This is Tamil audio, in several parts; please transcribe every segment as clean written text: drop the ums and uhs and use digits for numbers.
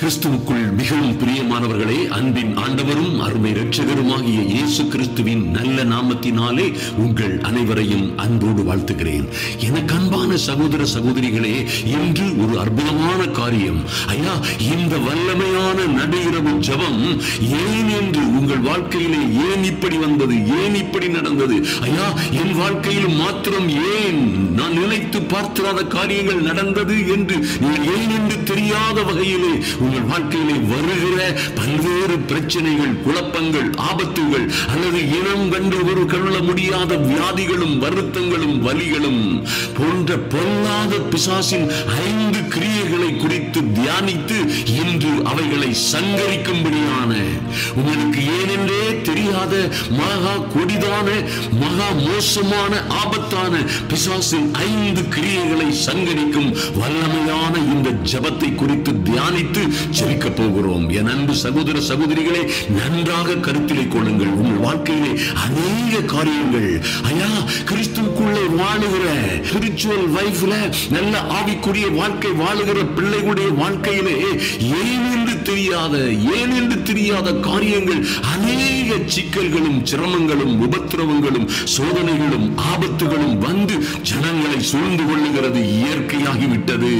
கிறிஸ்துவுக்குள் மிகவும் பிரியமானவர்களே, அன்பின் ஆண்டவரும் அருமை இரட்சகருமாகிய இயேசு கிறிஸ்துவின் நல்ல நாமத்தினாலே உங்கள் அனைவரையும் அன்போடு வாழ்த்துகிறேன். எனக்கு அன்பான சகோதர சகோதரிகளே, இன்று ஒரு அற்புதமான காரியம். ஐயா, இந்த வல்லமையான நடுஇரவு ஜெபம் ஏன் என்று உங்கள் வாழ்க்கையிலே ஏன் இப்படி வந்தது, ஏன் இப்படி நடந்தது, ஐயா என் வாழ்க்கையில் மாத்திரம் ஏன் நான் நினைத்து பார்த்திராத காரியங்கள் நடந்தது என்று நீங்கள் ஏன் என்று தெரியாத வகையிலே உங்கள் வாழ்க்கையிலே வருகிற பல்வேறு பிரச்சனைகள், குழப்பங்கள், ஆபத்துகள் அல்லது இனம் கண்டு ஒரு கொள்ள முடியாத வியாதிகளும் வருத்தங்களும் வலிகளும் போன்ற பொல்லாத பிசாசின் 5 கிரியைகளை குறித்து தியானித்து இன்று அவைகளை சங்கரிக்கும்படியான உங்களுக்கு ஏனென்றே தெரியாத மகா கொடிதான மகா மோசமான ஆபத்தான பிசாசின் 5 கிரியைகளை சங்கரிக்கும் வல்லமையான இந்த ஜெபத்தை குறித்து தியானித்து ஜெபிக்க போகிறோம். என் அன்பு சகோதர சகோதரிகளே, நன்றாக கருத்திலே கொள்ளுங்கள். உங்கள் வாழ்க்கையிலே அநேக காரியங்கள், ஐயா கிறிஸ்துவுக்குள்ளே வாழுகிற ஸ்பிரிச்சுவல் லைஃப்ல நல்ல ஆவிக்குரிய வாழ்க்கை வாழுகிற பிள்ளைகளுடைய வாழ்க்கையிலே ஏன் என்று தெரியாத காரியங்கள், அநேக சிக்கல்களும் சிரமங்களும் உபத்திரவங்களும் சோதனைகளும் ஆபத்துகளும் வந்து ஜனங்களை சூழ்ந்து கொள்ளுகிறது இயற்கையாகிவிட்டது.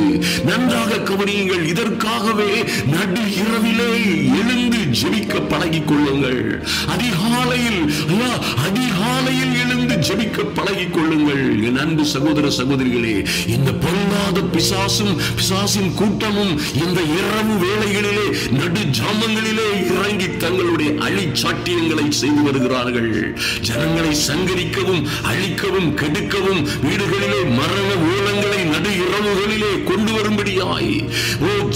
நன்றாக கவனியுங்கள். இதற்காகவே நடு இரவிலே எழுந்து ஜெபிக்க பழகிக் கொள்ளுங்கள். அதிகாலையில் எழுந்து ஜெபிக்க பழகிக் கொள்ளுங்கள். என் அன்பு சகோதர சகோதரிகளே, இந்த பொல்லாத பிசாசின் கூட்டமும் இந்த இரவு வேளைகளிலே நடு ஜாமங்களிலே இறங்கி தங்களுடைய அழிச்சாட்டியங்களை செய்து வருகிறார்கள். ஜனங்களை சங்கரிக்கவும் அழிக்கவும் கெடுக்கவும் வீடுகளிலே மரண ஓலங்களை நடு இரவுகளிலே கொண்டு வரும்படியாய்,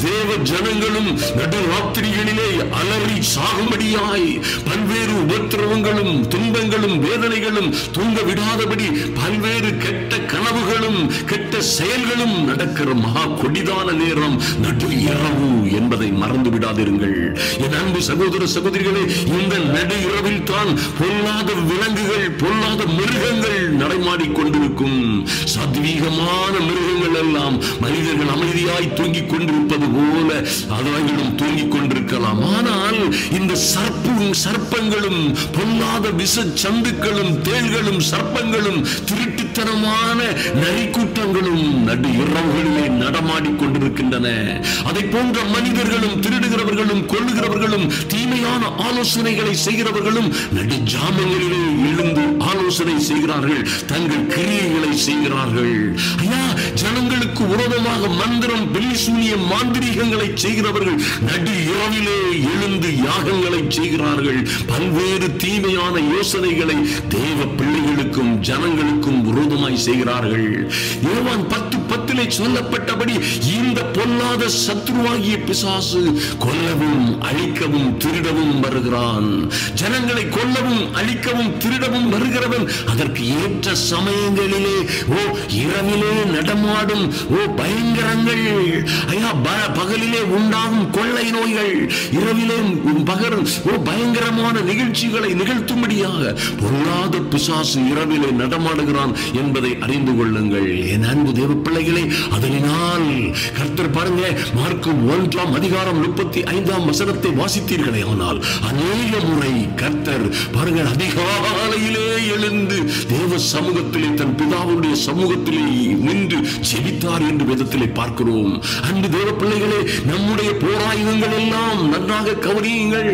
தேவ ஜனங்களும் நடு ராத்திரிகளிலே அலறி சாகும்படியாய் பல்வேறு உபத்திரவங்களும் துன்பங்களும் வேதனைகளும் தூங்க விடாதபடி பல்வேறு கெட்ட கனவுகளும் கெட்ட செயல்களும் நடக்கிற மகா கொடிதான நேரம் நடு இரவு என்பதை மறந்து விடாதிருங்கள். என் அன்பு சகோதர சகோதரிகளே, இந்த நடு இரவில் தான் பொல்லாத விலங்குகள், பொல்லாத மிருகங்கள் நடமாடிக் கொண்டிருக்கும். சத்வீகமான மிருகங்கள் எல்லாம் மனிதர்கள் அமைதியாய் தூங்கிக் கொண்டிருப்பது போல அவைகளும் தூங்கிக் கொண்டிருக்கலாம். ஆனால் இந்த சர்ப்பங்களும் பொல்லாத விஷ சந்துக்களும் தேள்களும் சர்ப்பங்களும் திருட்டுத்தனமான நரிக்கூட்டங்களும் நடு இரவுகளிலே நடமாடிக் கொண்டிருக்கின்றன. அதை போன்ற மனிதர்களும் திருடுகிறவர்களும் கொள்ளுகிறவர்களும் தீமையான ஆலோசனைகளை செய்கிறவர்களும் நடு ஜாமங்களிலே எழுந்து ஆலோசனை செய்கிறார்கள், தங்கள் கிரியைகளை செய்கிறார்கள். ஐயா, ஜனங்களுக்கு விரோதமாக மந்திரம், பில்லிசூனியம், மாந்திரீகங்களை செய்கிறவர்கள் நடு இரவிலே எழுந்து யாகங்களை செய்கிறார்கள். பல்வேறு தீமையான யோசனைகளை தேவ பிள்ளைகளுக்கும் ஜனங்களுக்கும் விரோதமாய் செய்கிறார்கள். யோவான் 10:10 சொல்லப்பட்டபடி இந்த பொல்லாத சத்ருவாகிய பிசாசு கொல்லவும் அழிக்கவும் திருடவும் வருகிறான். ஜனங்களை கொல்லவும் அழிக்கவும் திருடவும் வருகிறவன் அதற்கு ஏற்ற சமயங்களிலே இரவிலே நடமாடும் பயங்கரங்கள், ஐயா பகலிலே உண்டாகும் கொள்ளை நோய்கள், இரவிலே பயங்கரமான நிகழ்ச்சிகளை நிகழ்த்தும்படியாக பொல்லாத பிசாசு இரவிலே நடமாடுகிறான் என்பதை அறிந்து கொள்ளுங்கள். என் அன்பு தேவ பிள்ளைகளே, அதனால் கர்த்தர் பாருங்க, மார்க்கு 1:35 வாசித்தீர்களே, ஆனால் அநேக முறை கர்த்தர் பாருங்க அதிகாலையிலே எழுந்து தேவ சமூகத்திலே தன் பிதாவுடைய சமூகத்திலே நின்று ஜெபித்தார் என்று வேதத்திலே பார்க்கிறோம். அன்பு தேவ பிள்ளைகளே, நம்முடைய போராயுதங்கள் எல்லாம் நன்றாக கவனியுங்கள்.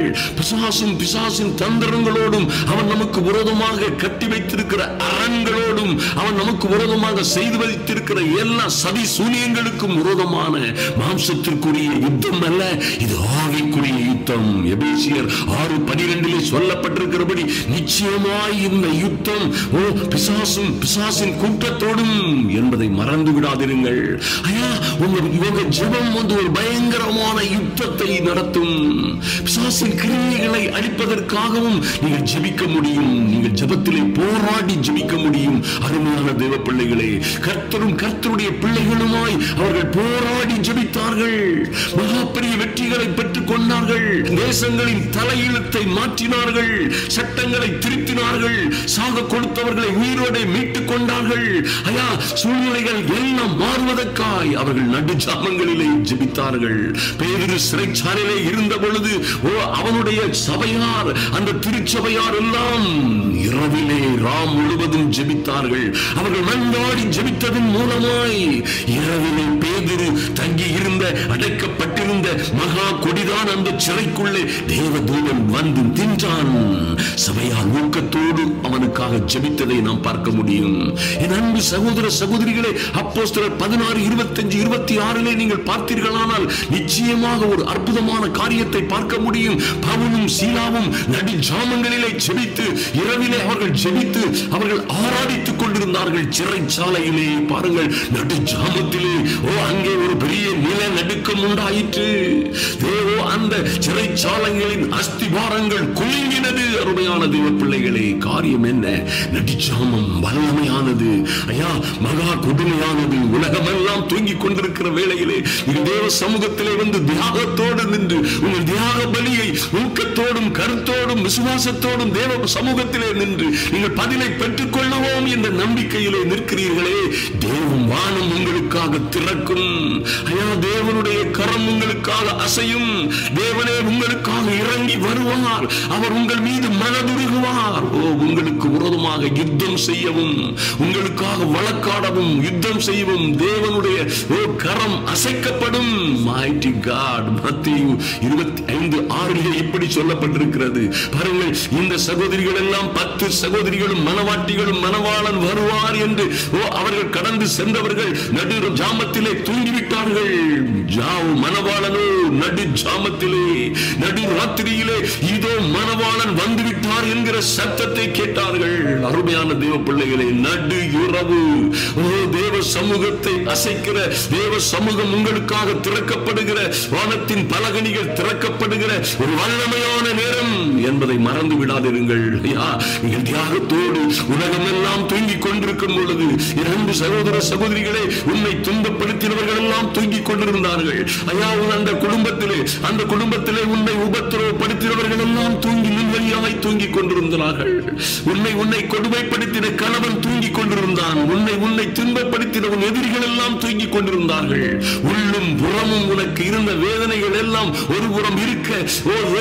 பிசாசின் தந்திரங்களோடும் அவன் நமக்கு விரோதமாக கட்டி வைத்திருக்கிற அரண்களோடும் அவன் நமக்கு விரோதமாக செய்து வைத்திருக்கிற எல்லா சதி சூனியங்களுக்கும் விரோதமான மாம்சத்திற்குரிய யுத்தம் அல்ல, இது ஆவிக்குரிய யுத்தம். எபேசியர் 6:12 சொல்லப்பட்டிருக்கிறபடி நிச்சயமாய் இந்த யுத்தம் பிசாசின் கூட்டத்தோடும் என்பதை மறந்து விடாதிருங்கள். ஐயா, உங்க ஜெபம் ஒரு பயங்கரமான யுத்தத்தை நடத்தும். பிசாசின் கிரியைகளை அழிப்பதற்காகவும் நீங்கள் ஜெபிக்க முடியும். நீங்கள் ஜெபத்திலே போராடி ஜெபிக்க முடியும். அருமையான தேவ பிள்ளைகளே, கர்த்தரும் கர்த்தருடைய பிள்ளைகளுமாய் அவர்கள் போராடி ஜெபித்தார்கள். மகா பெரிய வெற்றி உரிமைகளை பெற்றுக் கொண்டார்கள். தேசங்களின் தலையெழுத்தை மாற்றினார்கள். சட்டங்களை திருத்தினார்கள். சாக கொடுத்தவர்களை உயிரோடு மீட்டுக் கொண்டார்கள். ஐயா, சூழ்நிலைகள் எல்லாம் மாறுவதற்காய் அவர்கள் நடுஜாமங்களிலே ஜெபித்தார்கள். பேதுரு சிறைச்சாலையிலே இருந்த பொழுது அவனுடைய சபையார், அந்த திருச்சபையார் எல்லாம் இரவிலே ராம் முழுவதும் ஜெபித்தார்கள். அவர்கள் மன்றாடி ஜெபித்ததன் மூலமாய் இரவிலே பேதுரு தங்கி இருந்த, அடைக்கப்பட்டிருந்த மகா கொடிதான் அந்த சிறைக்குள்ளே தேவதூதன் வந்து நின்றான். சபையார் ஊக்கத்தோடு அவனுக்காக ஜெபித்ததை நாம் பார்க்க முடியும். என் அன்பு சகோதர சகோதரிகளே, அப்போஸ்தலர் 16, 25, 26 நீங்கள் பார்த்தீர்களானால் நிச்சயமாக ஒரு அற்புதமான காரியத்தை பார்க்க முடியும். பவுலும் சீலாவும் நடு ஜாமங்களிலே ஜெபித்து, இரவிலே அவர்கள் ஜெபித்து அவர்கள் ஆராதித்துக் கொண்டிருந்தார்கள். சிறைச்சாலையிலே பாருங்கள், நடு ஜாமத்திலே அங்கே ஒரு பெரிய நிலநடுக்கம் உண்டாயிற்று. அந்த சிறைச்சாலைகளின் அஸ்திபாரங்கள் குலுங்கினது. அருமையான தேவ பிள்ளைகளே, காரியம் என்ன? நடுஜாமம் வல்லமையானது. ஐயா, மகா கொடுமையானது. உலகமெல்லாம் தூங்கிக் கொண்டிருக்கிற வேளையிலே தேவ சமூகத்திலே வந்து தியாகத்தோடு நின்று உங்கள் தியாக பலியை ஊக்கத்தோடும் கருத்தோடும் விசுவாசத்தோடும் தேவ சமூகத்திலே நின்று நீங்கள் பதிலை பெற்றுக் கொள்ளுவோம் என்ற நம்பிக்கையிலே நிற்கிறீர்களே, தேவன் வானம் உங்களுக்காக திறக்கும். ஐயா, தேவனுடைய கரம் உங்களுக்காக அசையும். தேவனே உங்களுக்காக இறங்கி வருவார். அவர் உங்கள் மீது மனதுருகுவார். உங்களுக்கு விரோதமாக யுத்தம் செய்யவும், உங்களுக்காக வழக்காடவும், யுத்தம் செய்யவும் தேவனுடைய கரம் அசைக்கப்படும். Mighty God, மத்தேயு 25:6 இப்படி சொல்லப்பட்டிருக்கிறது. பாருங்கள், இந்த சகோதரிகள் எல்லாம் 10 சகோதரிகளும் மனவாட்டிகளும் மனவாளன் வருவார் என்று அவர்கள் கடந்து சென்றவர்கள் நடு ஜாமத்திலே தூங்கிவிட்டார்கள். மனவாளனோ நடு ஜாமத்திலே, நடு ராத்திரியிலே இதோ மனவாளன் வந்துவிட்டார் என்கிற சத்தத்தை கேட்டார்கள். அருமையான தேவ பிள்ளைகளே, நடு இரவு தேவ சமூகத்தை அசைக்கிற, தேவ சமூகம் உங்களுக்காக திறக்கப்படுகிற, வானத்தின் பலகணிகள் திறக்கப்படுகிற ஒரு வல்லமையான நேரம் என்பதை மறந்து விடாதிருங்கள். நீங்கள் தியாகத்தோடு உலகமெல்லாம் தூங்கிக் கொண்டிருக்கும் பொழுது, இரண்டு சகோதர சகோதரிகளே, உன்னை துன்பப்படுத்தினவர்கள் எல்லாம் தூங்கிக் கொண்டிருந்தார்கள். ஐயா, அந்த குடும்பத்திலே உன்னை உபத்திரவப்படுத்தினவர்கள் எல்லாம் தூங்கி நிம்மதியாய் தூங்கிக் கொண்டிருந்தார்கள். உன்னை கொடுமைப்படுத்தின கணவன் தூங்கிக் கொண்டிருந்தான். உன்னை துன்பப்படுத்தின உன் எதிரிகள் எல்லாம் தூங்கிக் கொண்டிருந்தார்கள். உள்ளும் புறமும் உனக்கு இருந்த வேதனைகள் எல்லாம் ஒரு புறம் இருக்க,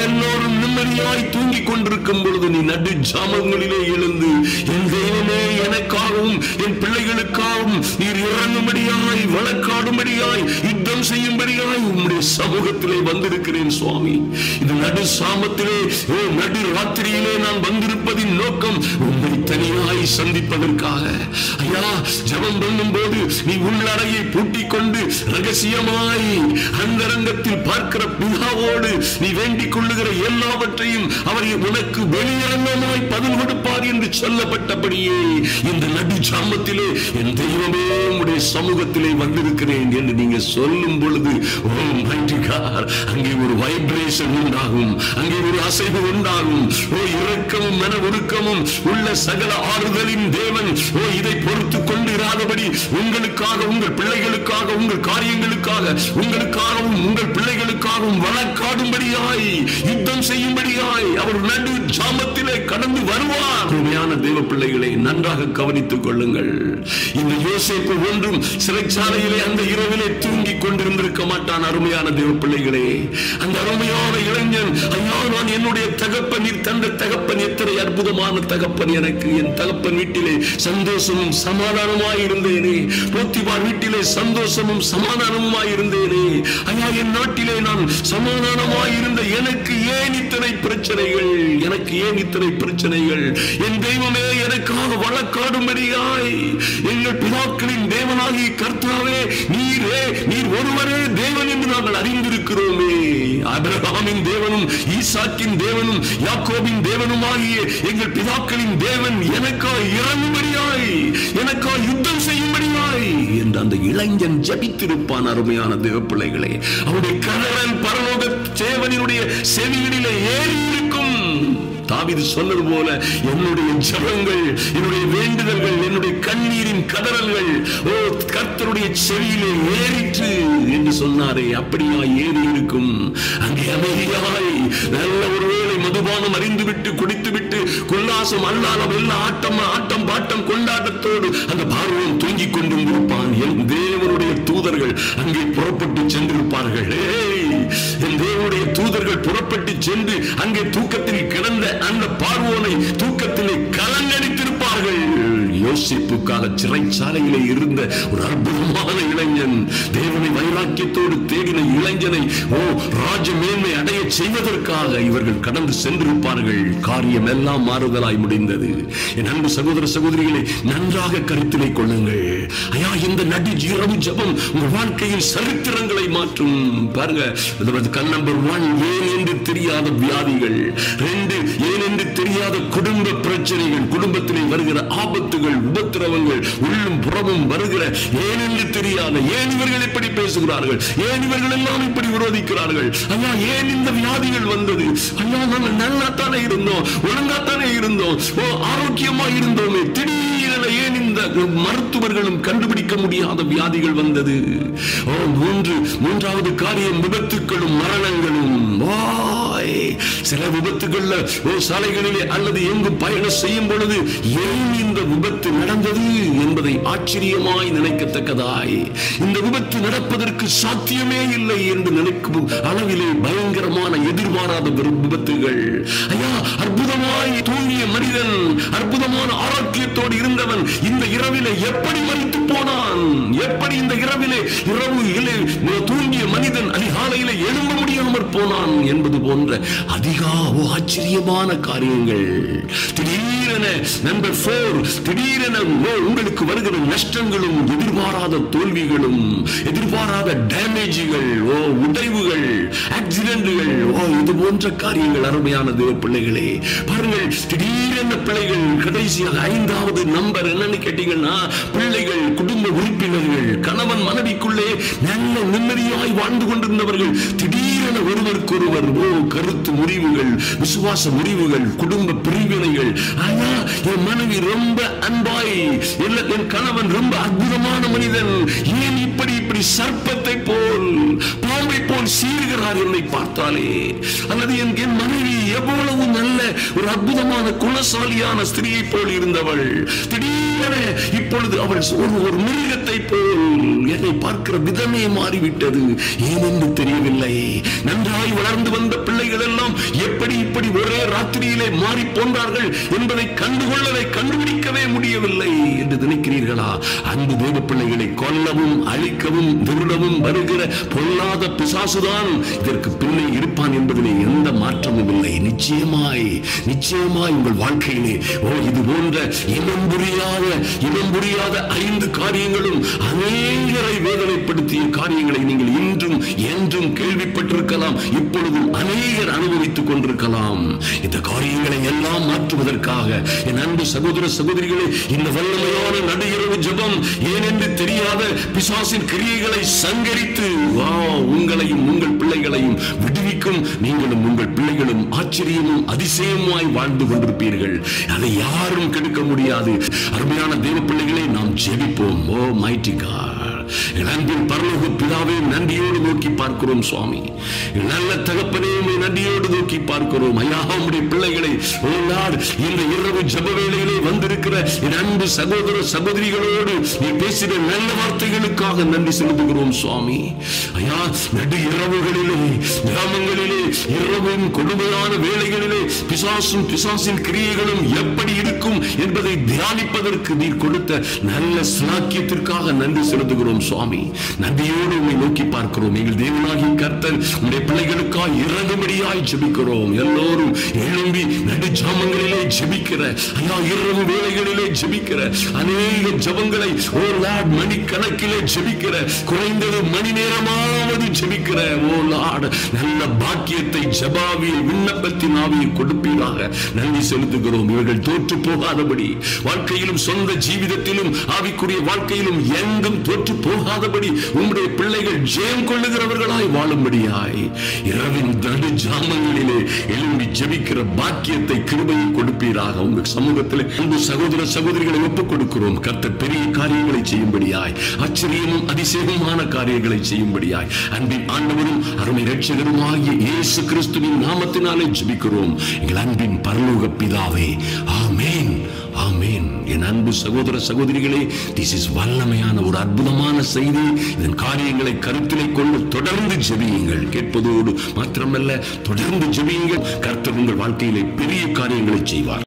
எல்லோரும் நிம்மதியாய் தூங்கிக் கொண்டிருக்கும் பொழுது நீ நடு ஜாமங்களிலே எழுந்து, என் தேவனே, எனக்காகவும் என் பிள்ளைகளுக்காகவும் நீர் இறங்கும்படியாய், வழக்காடும்படியாய், யுத்தம் செய்யும்படியாய் உம்முடைய சமூகத்திலே வந்திருக்கிறேன் சுவாமி. இந்த நடு சாமத்திலே, நடு ராத்திரியிலே நான் வந்திருப்பதின் நோக்கம் உம்மை தனியாய் சந்திப்பதற்காக. ஐயா, ஜெபம் பண்ணும் போது நீ உள்ளறையை பூட்டிக் கொண்டு ரகசியமாய் அந்தரங்கத்தில் பார்க்கிற பிதாவோடு நீ வேண்டிக் கொள்ளுகிற எல்லாவற்றையும் அவர் உனக்கு வெளியரங்கமாய் பதில் கொடுப்பார் என்று சொல்லப்பட்டபடியே இந்த நடு ஜாமத்திலே என் தெய்வமே உம்முடைய சமூகத்திலே வந்திருக்கிறேன் என்று நீங்க சொல்லும் பொழுது, அங்கே ஒரு வைப்ரேஷன் உண்டாகும், அங்கே ஒரு அசைவு உண்டாகும். இரக்கமும் மன உருக்கமும் உள்ள சகல ஆறுதலின் தேவன் இதை பொறுத்துக் கொண்டு இராதபடி உங்களுக்காக, உங்கள் பிள்ளைகளுக்காக, உங்கள் காரியங்களுக்காக, உங்களுக்காகவும் உங்கள் பிள்ளைகளுக்காகவும் வழக்காடும்படியாய், யுத்தம் செய்யும்படியாய் அவர் நடு ஜாமத்திலே கடந்து வருவார். உண்மையான தேவ பிள்ளைகளை நன்றாக கவனித்துக் கொள்ளுங்கள். இந்த யோசேப்பு ஒன்றும் சிறைச்சாலையிலே அந்த இரவிலே தூங்கிக் கொண்டிருந்திருக்க மாட்டான். அருமையான தேவ பிள்ளைகளே, அந்த அருமையான இளைஞன், ஐயா, நான் என்னுடைய தகப்பன், நீர் தந்த தகப்பன் எத்தனை அற்புதமான தகப்பன். எனக்கு என் தகப்பன் வீட்டிலே சந்தோஷமும் சமாதானமாய் இருந்தேனே, போத்திபார் வீட்டிலே சந்தோஷமும் சமாதானமாய் இருந்தேனே. ஐயா, என் நாட்டிலே நான் சமாதானமாய் இருந்த எனக்கு ஏன் இத்தனை பிரச்சனைகள்? எனக்கு ஏன் இத்தனை பிரச்சனைகள்? என் தெய்வமே, எனக்காக வழக்காடும்படியாய் எங்கள் பிதாக்களின் தேவனாகி கர்த்தாவே, நீர் ஒருவரே தேவன் என்று நாங்கள் அறிந்திருக்கிறோமே. ஆபிரகாமின் தேவனும் ஈசாக்கின் தேவனும் யாக்கோபின் தேவனும் ஆகிய எங்கள் பிதாக்களின் தேவன் எனக்காக இறங்கும்படியாய், எனக்காக யுத்தம் செய்யும்படியாய் என்று அந்த இளைஞன் ஜபித்திருப்பான். அருமையான தேவ பிள்ளைகளே, அவருடைய கணவன் பரலோக தேவனுடைய செவிகளிலே ஏறி இருக்கும். தாவீது சொன்னது போல என்னுடைய ஜெபங்கள், என்னுடைய வேண்டுதல்கள், என்னுடைய கண்ணீரின் கதறல்கள் கர்த்தருடைய செவியிலே ஏறிற்று என்று சொன்னாரே, அப்படியா ஏறி இருக்கும். அங்கே அமைதியாய் நல்ல ஒருவேளை மதுபானம் அறிந்துவிட்டு குடித்துவிட்டு குல்லாசம் அல்லாலம் எல்லாம் ஆட்டம் பாட்டம் கொண்டாட்டத்தோடு அந்த பார்வோன் தூங்கிக் கொண்டும் இருப்பான். என் தேவனுடைய தூதர்கள் அங்கே புறப்பட்டு சென்றிருப்பார்கள். என் தேவனுடைய தூதர்கள் புறப்பட்டு சென்று அங்கே தூக்கத்தில் கிடந்த அந்த பார்வோனை தூக்கத்திலே கலங்கடித்திருப்பார்கள். யோசிப்புக்காக சிறைச்சாலையிலே இருந்த ஒரு அற்புதமான இளைஞன், தேவனை வைராக்கியத்தோடு தேடின இளைஞனை ராஜ மேன்மை அடைய செய்வதற்காக இவர்கள் கடந்து சென்றிருப்பார்கள். காரியம் எல்லாம் மாறுதலாய் முடிந்தது. என் அன்பு சகோதர சகோதரிகளை நன்றாக கருத்திலே கொள்ளுங்கள். ஐயா, இந்த நடு இரவு ஜெபம் உங்கள் வாழ்க்கையில் சரித்திரங்களை மாற்றும். பாருங்க, நம்பர் 1, ஏன் என்று தெரியாத வியாதிகள். 2, ஏன் என்று தெரியாத குடும்ப பிரச்சனைகள், குடும்பத்திலே வருகிற ஆபத்துகள், உபத்திரவங்கள், உள்ளும் புறமும் வருகிற ஏன் என்று தெரியாத, ஏன் இவர்கள் இப்படி பேசுகிறார்கள், ஏன் இவர்கள் எல்லாம் இப்படி விரோதிக்கிறார்கள், ஐயா ஏன் இந்த வியாதிகள் வந்தது, ஐயா நாங்கள் நல்லாத்தானே இருந்தோம், ஒழுங்காத்தானே இருந்தோம், ஆரோக்கியமா இருந்தோமே, திடீரென ஏன் இந்த மருத்துவர்களும் கண்டுபிடிக்க முடியாத வியாதிகள் வந்தது. மூன்றாவது காரியம் விபத்துக்களும் மரணங்களும். சில விபத்துகள்ல சாலைகளிலே அல்லது எங்கும் பயணம் செய்யும் பொழுது ஏன் இந்த விபத்து நடந்தது என்பதை ஆச்சரியமாய் நினைக்கத்தக்கதாய், இந்த விபத்து நடப்பதற்கு சாத்தியமே இல்லை என்று நினைக்கும் அளவிலே பயங்கரமான எதிர்பாராத விபத்துகள். ஐயா, அற்புதமாய் தூங்கிய மனிதன், அற்புதமான ஆரோக்கியத்தோடு இருந்தவன் இந்த இரவிலே எப்படி மரித்து போனான்? எப்படி இந்த இரவிலே தூங்கிய மனிதன் அதிகாலையிலே எழும்ப முடியாமற் போனான் என்பது போன்ற ஆச்சரியமான காரியங்கள். திடீரென நம்பர் 4, திடீரென உங்களுக்கு வருகிற நஷ்டங்களும், எதிர்பாராத தோல்விகளும், எதிர்பாராத டேமேஜ்கள், உடைவுகள், ஆக்சிடென்ட்கள், இது போன்ற காரியங்கள். அருமையான தேவ பிள்ளைகளே, பாருங்கள், திடீரென பிள்ளைகள். கடைசியாக 5வது நம்பர் என்னன்னு கேட்டீங்கன்னா, பிள்ளைகள், குடும்ப உறுப்பினர்கள், கணவன் மனைவிக்குள்ளே நல்ல நிம்மதியாய் வாழ்ந்து கொண்டிருந்தவர்கள் திடீரென ஒருவருக்கொருவர் கருத்து முறிவுகள், விசுவாச முறிவுகள், குடும்ப பிரிவினைகள். ஆனா என் மனைவி ரொம்ப அன்பாய், என் கணவன் ரொம்ப அற்புதமான மனிதன், ஏன் இப்படி சர்ப்பத்தை போல் பாம்பை போல் சீறுகிறார் என்னை பார்த்தாலே, அல்லது என் மனைவி எவ்வளவு நல்ல ஒரு அற்புதமான குணசாலியான ஸ்திரியை போல் இருந்தவள் திடீரென இப்பொழுது அவள் ஒரு மிருகத்தை போல் என்னை பார்க்கிற விதமே மாறிவிட்டது, ஏனென்று தெரியவில்லை. நன்றாய் வளர்ந்து வந்த பிள்ளைகள் எல்லாம் எப்படி இப்படி ஒரே ராத்திரியிலே மாறி போன்றார்கள் என்பதை கண்டுபிடிக்கவே முடியவில்லை என்று நினைக்கிறீர்களா? அன்பு தேவ பிள்ளைகளை கொல்லவும் அழிக்கவும் திருடவும் வருகிற பொல்லாத பிசாசுதான் இதற்கு பின்னே இருப்பான் என்பதிலே எந்த மாற்றமும் இல்லை. நிச்சயமாய் உங்கள் வாழ்க்கையிலே இது போன்ற இனம் புரியாத 5 காரியங்களும் அநேகரை வேதனைப்படுத்திய காரியங்களை நீங்கள் இன்றும் என்றும் கேள்விப்பட்டிருக்கலாம், இப்பொழுதும் அநேகர் அனுபவித்துக் கொண்டிருக்கலாம். இந்த காரியங்களை எல்லாம் மாற்றுவதற்காக என் அன்பு சகோதர சகோதரிகளே, இந்த வல்லமையான நடுஇரவு ஜெபம் ஏனென்று தெரியாத பிசாசின் கிரியைகளை சங்கரித்து உங்களையும் உங்கள் பிள்ளைகளையும் விடுவிக்கும். நீங்களும் உங்கள் பிள்ளைகளும் ஆச்சரியமும் அதிசயமாய் வாழ்ந்து கொண்டிருப்பீர்கள். அதை யாரும் கெடுக்க முடியாது. அருமையான தேவ பிள்ளைகளை நாம் ஜெபிப்போம். ஓ மைட்டி காட், அன்பின் பரலோக பிதாவே, நன்றியோடு நோக்கி பார்க்கிறோம் சுவாமி. நல்ல தகப்பனே, நன்றியோடு நோக்கி பார்க்கிறோம். ஐயா, உம்முடைய பிள்ளைகளை இந்த இரவு ஜெப வேளையிலே வந்திருக்கிற என் அன்பு சகோதர சகோதரிகளோடு நீ பேசின நல்ல வார்த்தைகளுக்காக நன்றி செலுத்துகிறோம் சுவாமி. ஐயா, நடு இரவுகளிலே, கிராமங்களிலே, இரவும் கொடுமையான வேளைகளிலே பிசாசின் கிரியைகளும் எப்படி இருக்கும் என்பதை தியானிப்பதற்கு நீர் கொடுத்த நல்ல ஸ்லாக்கியத்திற்காக நன்றி செலுத்துகிறோம் சுவாமி. நன்றியோடு உம்மை நோக்கி பார்க்கிறோம். எங்கள் தேவனாகிய கர்த்தர் உம்முடைய பிள்ளைகளுக்காக இறங்கும்படியாய் ஜெபிக்கிறோம். எல்லோரும் எழும்பி நடு ஜாமங்களிலே ஜெபிக்கிற, ஐயா, இரவு வேளைகளிலே ஜெபிக்கிற, அநேக ஜெபங்களை மணிக்கணக்கிலே ஜெபிக்கிற, குறைந்தது மணி நேரமாவது ஜெபிக்கிற நல்ல பாக்கிய தைரியத்தை, ஜபாவியை, விண்ணப்பத்தின் ஆவியை கொடுப்பீராக. நன்றி செலுத்துகிறோம். இவர்கள் தோற்று போகாதபடி, வாழ்க்கையிலும் சொந்த ஜீவிதத்திலும் ஆவிக்குரிய வாழ்க்கையிலும் எங்கும் தோற்று போகாதபடி உம்முடைய பிள்ளைகள் ஜெயம் கொள்ளுகிறவர்களாய் வாழும்படியாய் இரவின் நடு ஜாமங்களிலே எழும்பி ஜெபிக்கிற பாக்கியத்தை, கிருபையை கொடுப்பீராக. உங்க சமூகத்தில் அன்பு சகோதர சகோதரிகளை ஒப்புக் கொடுக்கிறோம். கர்த்தர் பெரிய காரியங்களை செய்யும்படியாய், ஆச்சரியமும் அதிசயமான காரியங்களை செய்யும்படியாய் அன்பின் ஆண்டவரும் அருமை இரட்சகருமாகிய இயேசு கிறிஸ்துவின் நாமத்தினாலே ஜெபிக்கிறோம் எங்கள் அன்பின் பரலோக பிதாவே. ஆமென், ஆமென். என் அன்பு சகோதர சகோதரிகளே, this is வல்லமையான ஒரு அற்புதமான செய்தி. இதன் காரியங்களை கருத்திலே கொண்டு தொடர்ந்து ஜெபியுங்கள். கேட்பதோடு மாத்திரமல்ல, தொடர்ந்து ஜெபியுங்கள். கர்த்தர் உங்கள் வாழ்க்கையிலே பெரிய காரியங்களை செய்வார்.